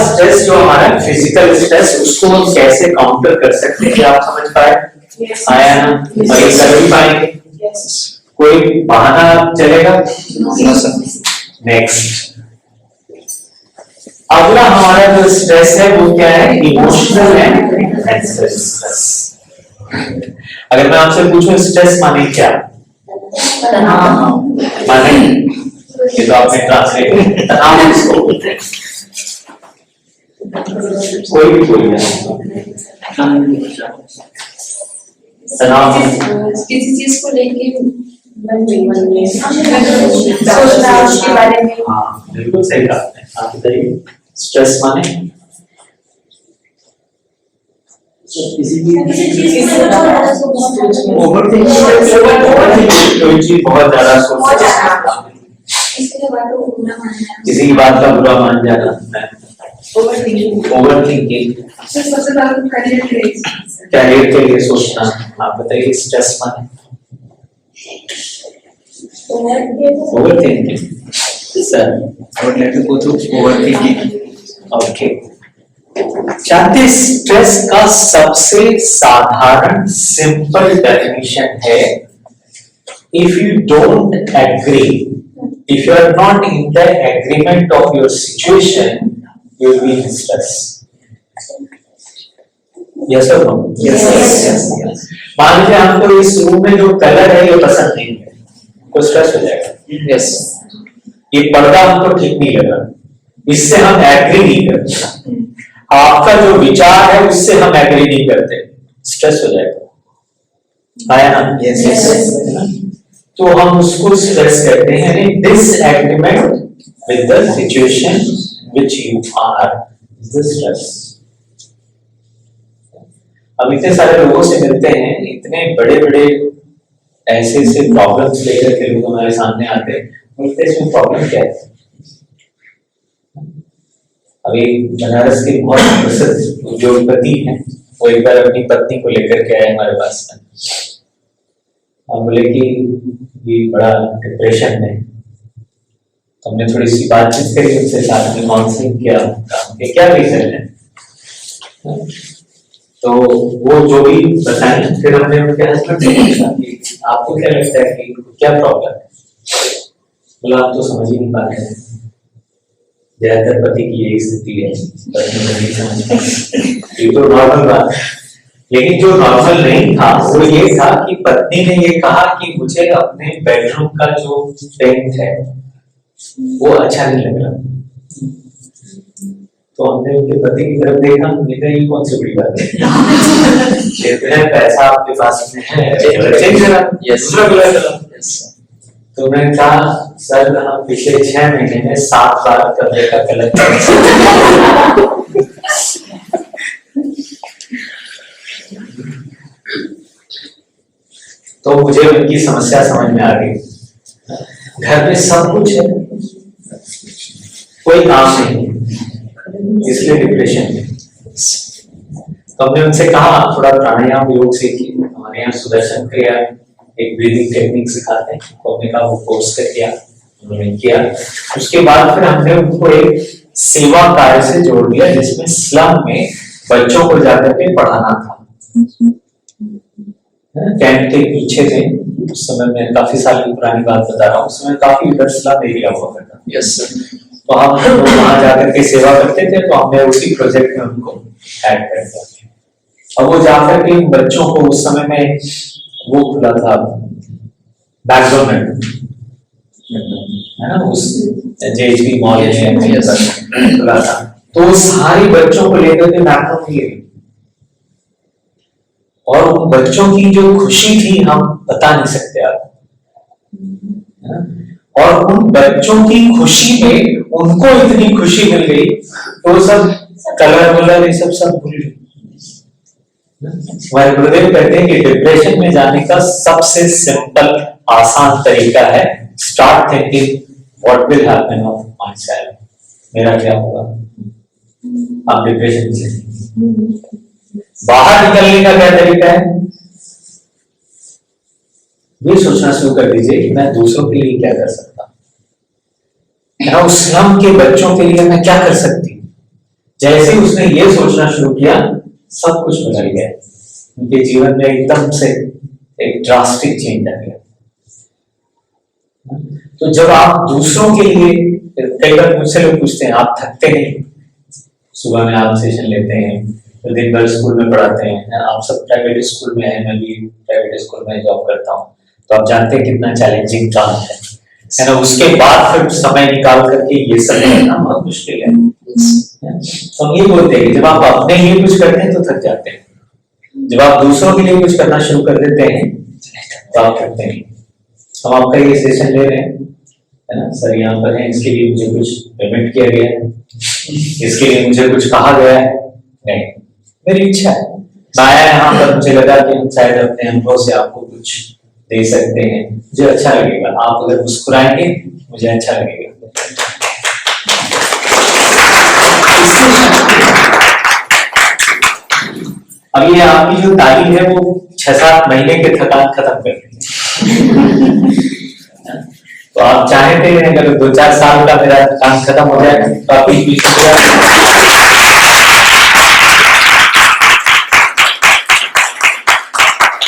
Stress जो हमारा physical stress, उसको हम कैसे काउंटर कर सकते हैं, क्या आप समझ पाए? आया ना? और ये कर भी पाएंगे? कोई बहाना चलेगा? नेक्स्ट, अगला हमारा जो स्ट्रेस है वो क्या है? Emotional and stress. अगर मैं आपसे पूछूं स्ट्रेस माने क्या? माने ये तो आपने ट्रांसलेट, तनाव किसको बोलते हैं? कोई भी बोल तनाव किसी चीज को लेके सोचना उसके बारे में। हाँ बिल्कुल सही कहा आपने। आप बताइए स्ट्रेस माने? कोई चीज बहुत ज्यादा सोचना, किसी की बात का बुरा मान जाना, ओवर थिंकिंग, कैरियर के लिए सोचना। आप बताइए स्ट्रेस माने? Overthinking sir, I would like to go through overthinking. Okay. जानते स्ट्रेस का सबसे साधारण सिंपल डेफिनेशन है, if you don't agree, if you are not in the agreement of your situation, you will be in stress. Yes or no? Yes. मान लीजिए आपको इस room में जो कलर है ये पसंद नहीं है, तो स्ट्रेस हो जाएगा। यस, ये पर्दा हमको ठीक नहीं लग रहा, इससे हम एग्री नहीं करते। आपका जो विचार है उससे हम एग्री नहीं करते, स्ट्रेस हो जाएगा। आया ना? यस। तो हम उसको स्ट्रेस कहते हैं, disagreement with the situation which you are is the stress. अब इतने सारे लोगों से मिलते हैं, इतने बड़े बड़े ऐसे ऐसे प्रॉब्लम्स लेकर के लोग हमारे सामने आते हैं, बोलते हैं इसमें प्रॉब्लम क्या है? अभी बनारस के बहुत प्रसिद्ध उद्योगपति हैं, वो एक बार अपनी पत्नी को लेकर के आए हमारे पास में। हम बोले कि ये बड़ा डिप्रेशन में, तो हमने थोड़ी सी बातचीत करी उनसे, साथ में काउंसलिंग किया, क्या रीजन है। तो वो जो भी बताएं, फिर हमने उनके हस्बैंड से पूछा कि आपको क्या लगता है कि क्या प्रॉब्लम है? बोला आप तो समझ ही नहीं पा रहे हैं, ज्यादातर पति की यही स्थिति है, पत्नी नहीं समझ पाती। ये तो नॉर्मल बात है, लेकिन जो नॉर्मल नहीं था वो ये था कि पत्नी ने ये कहा कि मुझे अपने बेडरूम का जो पेंट है वो अच्छा नहीं लग रहा। तो हमने उनके पति की तरफ देखा, हमने कहा ये कौन सी बड़ी बात है, इतना पैसा आपके पास में है, दूसरा कलर। तो उन्होंने कहा सर हम पिछले 6 महीने में 7 बार कमरे का कलर तो मुझे उनकी समस्या समझ में आ गई। घर में सब कुछ है, कोई काम नहीं, इसलिए डिप्रेशन है। तो हमने उनसे कहा थोड़ा प्राणायाम योग सीखिए, हमारे यहाँ सुदर्शन क्रिया एक ब्रीदिंग टेक्निक सिखाते हैं, तो हमने कहा वो कोर्स कर किया, उन्होंने किया। उसके बाद फिर हमने उनको एक सेवा कार्य से जोड़ दिया, जिसमें स्लम में बच्चों को जाकर के पढ़ाना था। कैंप के पीछे थे उस समय, मैं काफी साल की पुरानी बात बता रहा हूँ, उस समय काफी उधर स्लम एरिया हुआ करता। Yes sir. तो हम वहां जाकर के सेवा करते थे, तो हमने उसी प्रोजेक्ट में उनको ऐड कर दिया। अब वो जाकर के बच्चों को, उस समय में वो खुला था मैकडोनल्ड है ना, उस जेएचबी मॉल में खुला था, तो सारे बच्चों को लेकर के मैकडोनल्ड गए, और उन बच्चों की जो खुशी थी हम बता नहीं सकते आप। और उन बच्चों की खुशी में उनको इतनी खुशी मिल गई, तो सब कलर वलर ये सब भूल गए। हमारे गुरुदेव कहते हैं कि डिप्रेशन में जाने का सबसे सिंपल आसान तरीका है, start thinking what will happen of my self, मेरा क्या होगा। आप डिप्रेशन से बाहर निकलने का क्या तरीका है? ये सोचना शुरू कर दीजिए कि मैं दूसरों के लिए क्या कर सकता हूं, उस स्लम के बच्चों के लिए मैं क्या कर सकती हूँ। जैसे ही उसने ये सोचना शुरू किया, सब कुछ बदल गया। उनके जीवन में एकदम से एक ड्रास्टिक चेंज आ गया। तो जब आप दूसरों के लिए, कई बार मुझसे लोग पूछते हैं आप थकते नहीं? सुबह में आप सेशन लेते हैं तो दिन भर स्कूल में पढ़ाते हैं, आप सब प्राइवेट स्कूल में हैं, मैं भी प्राइवेट स्कूल में जॉब करता हूँ, तो आप जानते हैं कितना चैलेंजिंग काम है ना। उसके बाद फिर समय निकाल करके ये सब करना बहुत मुश्किल है। तो हम ये बोलते हैं जब आप अपने लिए कुछ करते हैं तो थक जाते हैं, जब आप दूसरों के लिए कुछ करना शुरू कर देते हैं तो आप थकते हैं। हम आपका ये सेशन ले रहे हैं, है ना सर, यहाँ पर है, इसके लिए मुझे कुछ पेमेंट किया गया है, इसके लिए मुझे कुछ कहा गया है? नहीं, मेरी इच्छा है, मैं आया यहाँ पर, मुझे लगा कि हम शायद अपने अनुभव से आपको कुछ दे सकते हैं, मुझे अच्छा लगेगा। आप अगर मुस्कुराएंगे मुझे अच्छा लगेगा। अब ये आपकी जो तालीम है वो 6-7 महीने के थकान खत्म कर देगी। तो आप चाहते हैं अगर 2-4 साल का मेरा काम खत्म हो जाए तो आप बीच बीच में